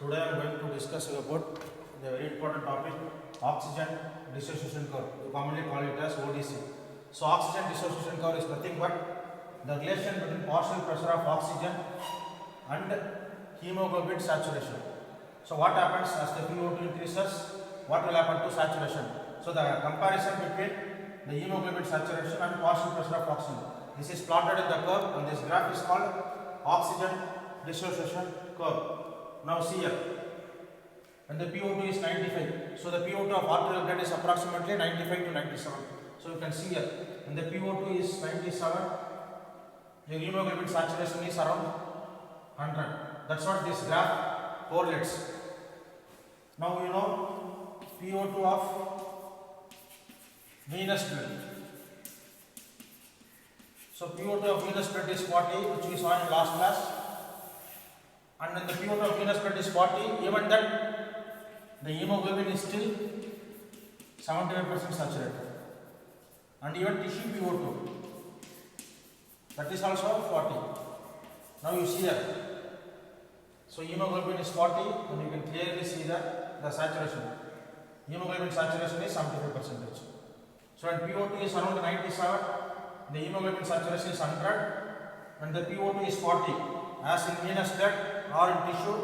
Today I am going to discuss about the very important topic, oxygen dissociation curve. We commonly call it as ODC. So oxygen dissociation curve is nothing but the relation between partial pressure of oxygen and hemoglobin saturation. So what happens as the PO2 increases? What will happen to saturation? So the comparison between the hemoglobin saturation and partial pressure of oxygen. This is plotted in the curve, and this graph is called oxygen dissociation curve. Now see here, when the PO2 is 95, so the PO2 of arterial blood is approximately 95 to 97. So you can see here, when the PO2 is 97, the hemoglobin saturation is around 100. That's what this graph correlates. Now you know PO2 of venous blood. So PO2 of venous blood is 40, which we saw in last class. And when the PO2 of venous blood is 40, even then the hemoglobin is still 75% saturated. And even tissue PO2, that is also 40. Now you see here. So hemoglobin is 40, and you can clearly see that the saturation. Hemoglobin saturation is 75%. So when PO2 is around 97, the hemoglobin saturation is 100, and the PO2 is 40. As in venous blood or in tissue,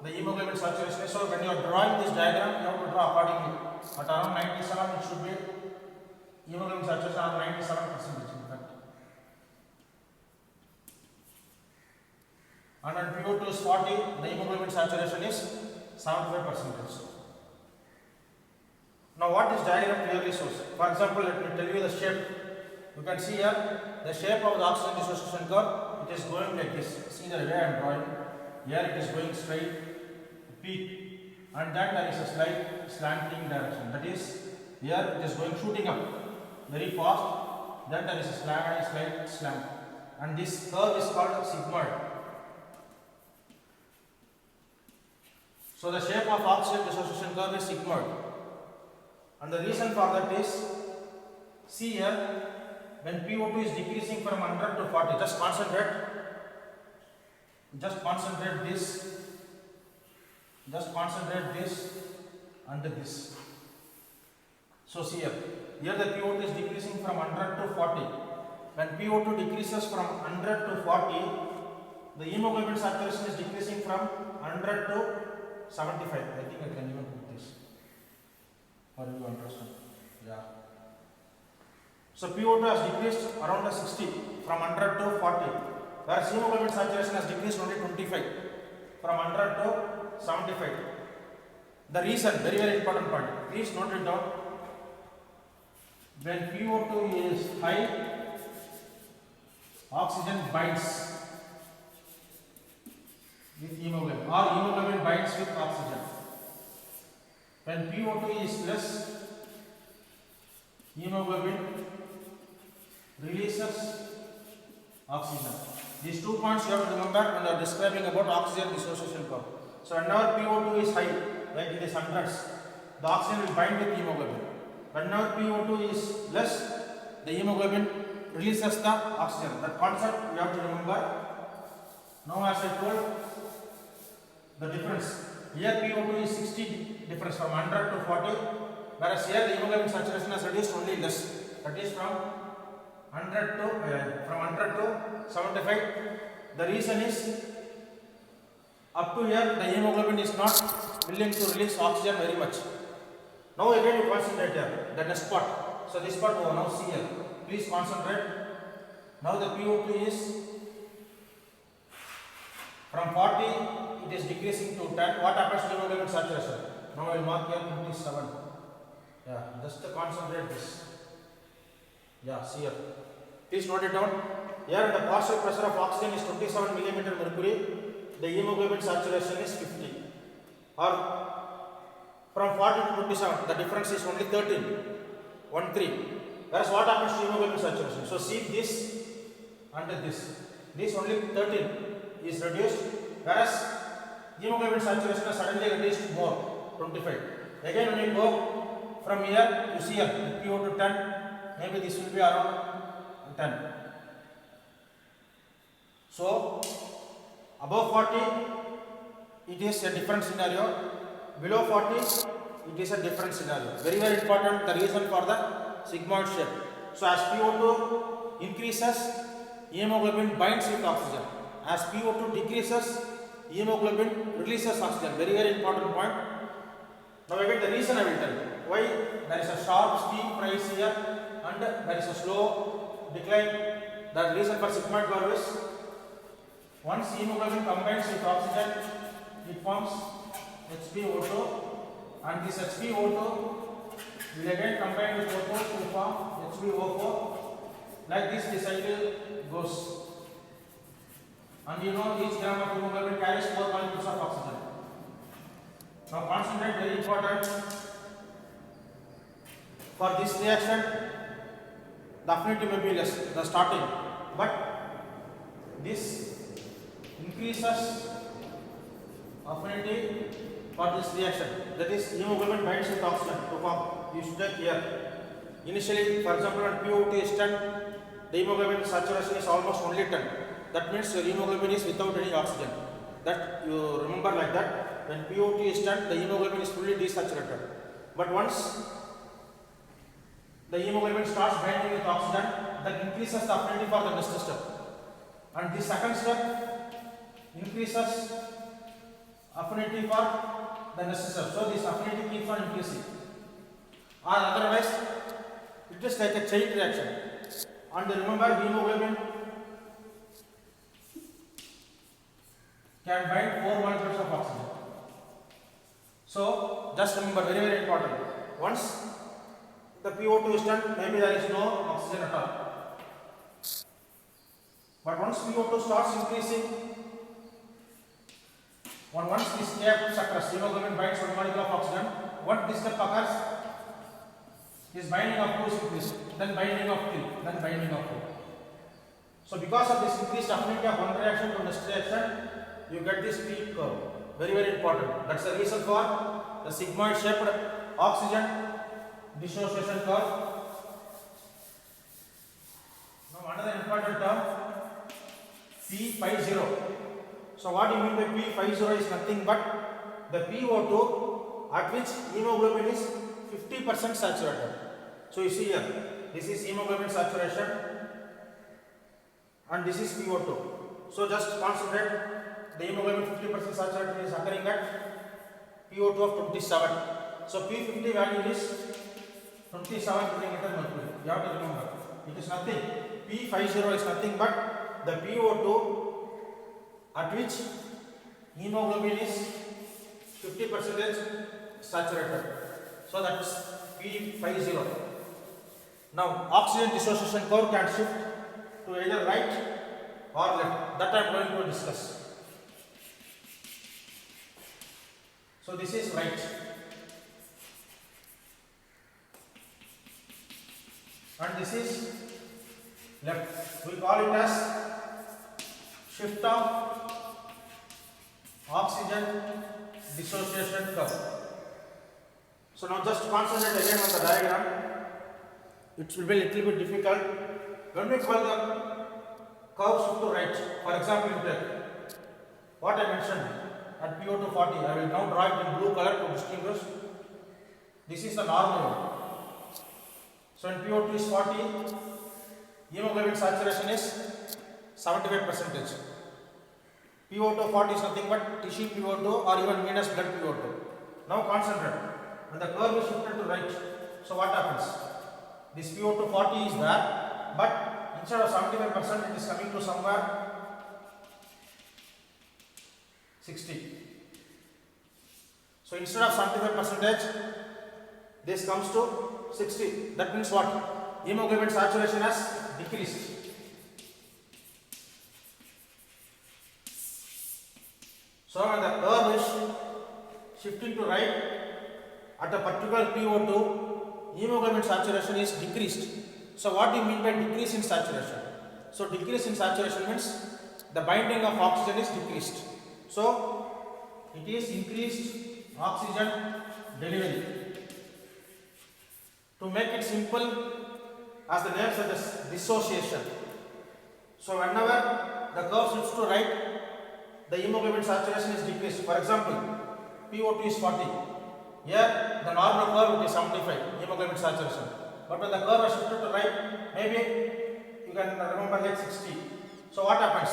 the hemoglobin saturation is. So when you are drawing this diagram, you have to draw accordingly. At around 97, it should be hemoglobin saturation around 97%. In fact. And when PO2 is 40, the hemoglobin saturation is 75%. Now what this diagram clearly shows? For example, let me tell you the shape. You can see here the shape of the oxygen dissociation curve. It is going like this. See the way I am drawing. Here it is going straight, peak, and then there is a slight slanting direction. That is, here it is going shooting up very fast. Then there is a slight slant, and this curve is called sigmoid. So the shape of oxygen dissociation curve is sigmoid, and the reason for that is, see here, when PO2 is decreasing from 100 to 40, just concentrate this and this. So see here the PO2 is decreasing from 100 to 40. When PO2 decreases from 100 to 40, the hemoglobin saturation is decreasing from 100 to 75. I think I can even put this for you to understand. Yeah. So PO2 has decreased around 60 from 100 to 40, whereas hemoglobin saturation has decreased only 25 from 100 to 75. The reason, very very important point, please note it down. When PO2 is high, oxygen binds with hemoglobin, or hemoglobin binds with oxygen. When PO2 is less, hemoglobin releases oxygen. These 2 points you have to remember when you are describing about oxygen dissociation curve. So whenever PO2 is high, like in these hundreds, the oxygen will bind with hemoglobin. Whenever PO2 is less, the hemoglobin releases the oxygen. That concept you have to remember. Now as I told, the difference. Here PO2 is 60 difference from 100 to 40, whereas here the hemoglobin saturation has reduced only less. That is from 100 to 75. The reason is, up to here the hemoglobin is not willing to release oxygen very much. Now again you concentrate here, the next part. So this part now see here. Please concentrate. Now the PO2 is from 40, it is decreasing to 10. What happens to hemoglobin saturation? Now I will mark here 27. Yeah, just concentrate this. Yeah, see here. Please note it down. Here the partial pressure of oxygen is 27 mm mercury. The hemoglobin saturation is 50. Or from 40 to 27, the difference is only 13. 13. Whereas what happens to hemoglobin saturation? So see this and this. This only 13 is reduced. Whereas hemoglobin saturation is suddenly reduced more, 25. Again when you go from here, you see here, PO2 10, maybe this will be around 10. So above 40, it is a different scenario. Below 40, it is a different scenario. Very, very important, the reason for the sigmoid shape. So as PO2 increases, hemoglobin binds with oxygen. As PO2 decreases, hemoglobin releases oxygen. Very, very important point. Now again the reason I will tell you. Why there is a sharp steep rise here and there is a slow decline. The reason for sigmoid curve is once hemoglobin combines with oxygen, it forms HbO2, and this HbO2 will again combine with O2 to form HbO4. Like this the cycle goes. And you know each gram of hemoglobin carries 4 molecules of oxygen. Now concentrate, very important. For this reaction, the affinity may be less, the starting, but this increases affinity for this reaction. That is, hemoglobin binds with oxygen to form. You should take here. Initially, for example, when PO2 is 10, the hemoglobin saturation is almost only 10. That means your hemoglobin is without any oxygen. That you remember like that. When PO2 is 10, the hemoglobin is fully desaturated. But once the hemoglobin starts binding with oxygen, that increases the affinity for the next step. And the second step increases affinity for the next step. So this affinity keeps on increasing. Or otherwise, it is like a chain reaction. And remember, hemoglobin can bind 4 molecules of oxygen. So just remember, very, very important. Once the PO2 is done, maybe there is no oxygen at all. But once PO2 starts increasing, once this step occurs, hemoglobin binds 1 molecule of oxygen. Once this step occurs, this binding of 2 is increased, then binding of 3, then binding of 4. So because of this increased affinity of one reaction to next reaction, you get this peak curve. Very, very important. That's the reason for the sigmoid shaped oxygen dissociation curve. Now another important term, P50. So what do you mean by P50 is nothing but the PO2 at which hemoglobin is 50% saturated. So you see here, this is hemoglobin saturation and this is PO2. So just concentrate, the hemoglobin 50% saturated is occurring at PO2 of 27. So P50 value is 27 millimeter mercury. You have to remember. It is nothing. P50 is nothing but the PO2 at which hemoglobin is 50% saturated. So that's P50. Now oxygen dissociation curve can shift to either right or left. That I am going to discuss. So this is right. And this is left. We call it as shift of oxygen dissociation curve. So now just concentrate again on the diagram. It will be a little bit difficult. When we call the curve shift to right, for example, you take what I mentioned at PO2 40. I will now draw it in blue color to distinguish. This is the normal. So when PO2 is 40, hemoglobin saturation is 75%. PO2 40 is nothing but tissue PO2 or even venous blood PO2. Now concentrate. When the curve is shifted to right, so what happens? This PO2 40 is there, but instead of 75%, it is coming to somewhere 60. So instead of 75%, this comes to 60. That means what? Hemoglobin saturation has decreased. So when the curve is shifting to right at a particular PO2, hemoglobin saturation is decreased. So what do you mean by decrease in saturation? So decrease in saturation means the binding of oxygen is decreased. So it is increased oxygen delivery. To make it simple, as the name suggests, dissociation. So whenever the curve shifts to right, the hemoglobin saturation is decreased. For example, PO2 is 40. Here the normal curve is 75 hemoglobin saturation. But when the curve is shifted to right, maybe you can remember like 60. So what happens?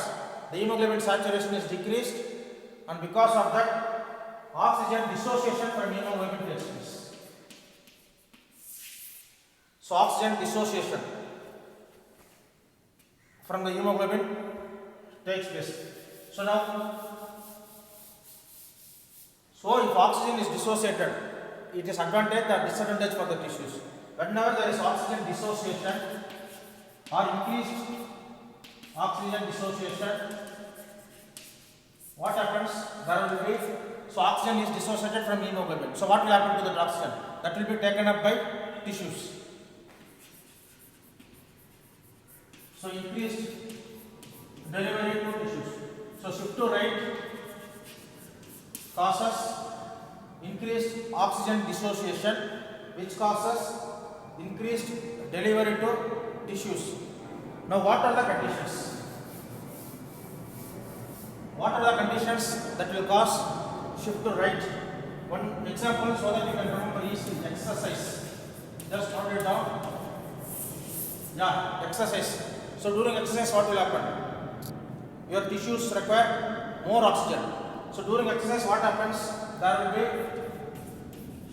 The hemoglobin saturation is decreased, and because of that, oxygen dissociation from hemoglobin takes place. So oxygen dissociation from the hemoglobin takes place. So now, if oxygen is dissociated, it is advantage or disadvantage for the tissues. Whenever there is oxygen dissociation or increased oxygen dissociation, what happens? There will be, so oxygen is dissociated from hemoglobin. So what will happen to that oxygen? That will be taken up by tissues. So increased delivery to tissues. So shift to right causes increased oxygen dissociation, which causes increased delivery to tissues. Now what are the conditions? What are the conditions that will cause shift to right? One example so that you can remember easily: exercise. Just note it down. Yeah, exercise. So during exercise, what will happen? Your tissues require more oxygen. So during exercise, what happens? There will be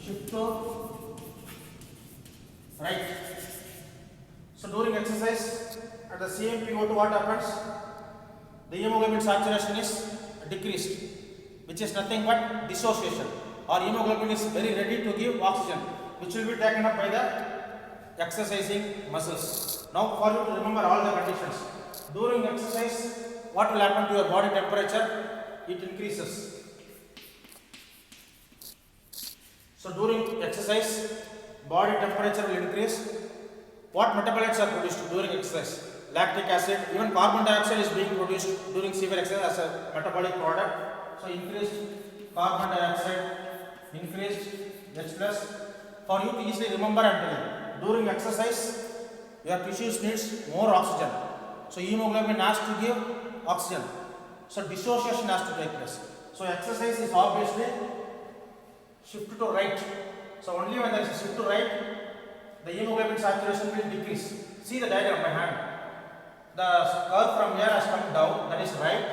shift to right. So during exercise, at the same PO2, what happens? The hemoglobin saturation is decreased, which is nothing but dissociation. Or hemoglobin is very ready to give oxygen, which will be taken up by the exercising muscles. Now for you to remember all the conditions. During exercise, what will happen to your body temperature? It increases. So during exercise, body temperature will increase. What metabolites are produced during exercise? Lactic acid, even carbon dioxide is being produced during severe exercise as a metabolic product. So increased carbon dioxide, increased H plus. For you to easily remember, I am telling, during exercise, your tissues needs more oxygen. So hemoglobin has to give oxygen. So dissociation has to take place. So exercise is obviously shift to right. So only when there is a shift to right, the hemoglobin saturation will decrease. See the diagram by hand. The curve from here has come down, that is right,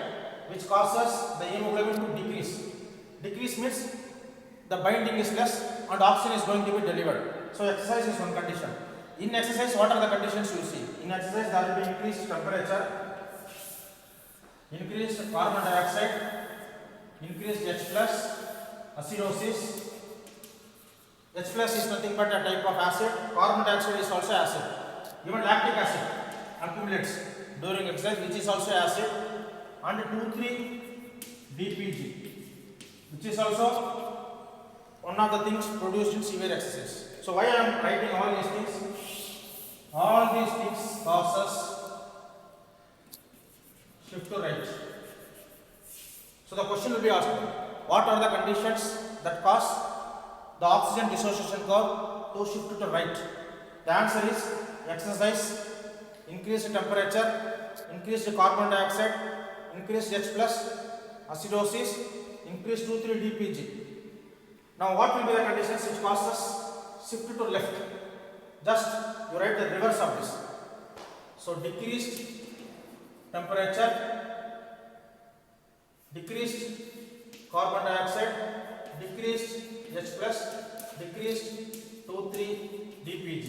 which causes the hemoglobin to decrease. Decrease means the binding is less and oxygen is going to be delivered. So exercise is one condition. In exercise, what are the conditions you see? In exercise, there will be increased temperature, increased carbon dioxide, increased H plus, acidosis. H plus is nothing but a type of acid. Carbon dioxide is also acid. Even lactic acid accumulates during exercise, which is also acid, and 2,3-DPG, which is also one of the things produced in severe exercise. So why I am writing all these things? All these things causes shift to right. So the question will be asked: what are the conditions that cause the oxygen dissociation curve to shift to right? The answer is exercise, increased temperature, increased carbon dioxide, increased H plus, acidosis, increased 2,3-DPG. Now what will be the conditions which causes shift to left? Just you write the reverse of this. So decreased temperature, decreased carbon dioxide, decreased H plus, decreased 2,3-DPG.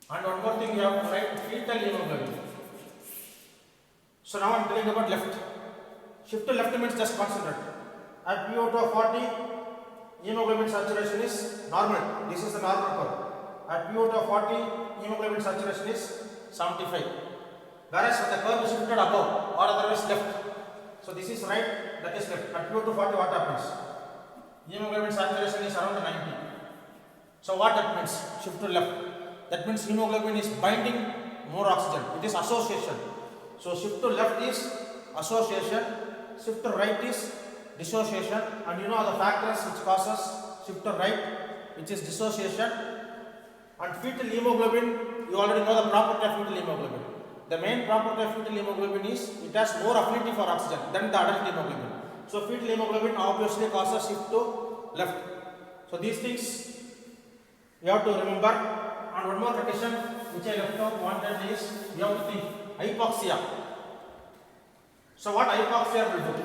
And one more thing you have to write: fetal hemoglobin. So now I am telling about left. Shift to left means just concentrate. At PO2 of 40, hemoglobin saturation is normal. This is the normal curve. At PO2 of 40, hemoglobin saturation is 75. Whereas when the curve is shifted above or otherwise left, so this is right, that is left. At PO2 40, what happens? Hemoglobin saturation is around 90. So what that means? Shift to left. That means hemoglobin is binding more oxygen. It is association. So shift to left is association, shift to right is dissociation, and you know the factors which causes shift to right, which is dissociation. And fetal hemoglobin, you already know the property of fetal hemoglobin. The main property of fetal hemoglobin is it has more affinity for oxygen than the adult hemoglobin. So fetal hemoglobin obviously causes shift to left. So these things you have to remember. And one more condition which I left out wanted is you have to think hypoxia. So what hypoxia will do?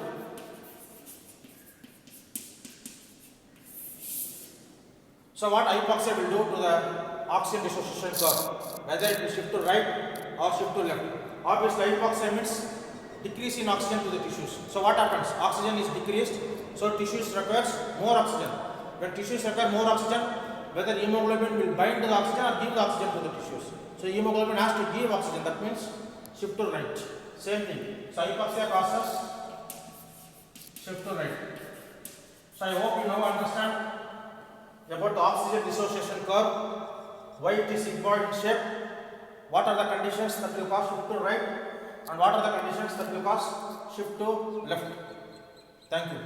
So what hypoxia will do to the oxygen dissociation curve, whether it will shift to right or shift to left. Obviously hypoxia means decrease in oxygen to the tissues. So what happens? Oxygen is decreased, so tissues requires more oxygen. When tissues require more oxygen, whether hemoglobin will bind to the oxygen or give the oxygen to the tissues. So hemoglobin has to give oxygen, that means shift to right. Same thing. So hypoxia causes shift to right. So I hope you now understand about the oxygen dissociation curve, why it is sigmoid in shape, what are the conditions that will cause shift to right, and what are the conditions that will cause shift to left. Thank you.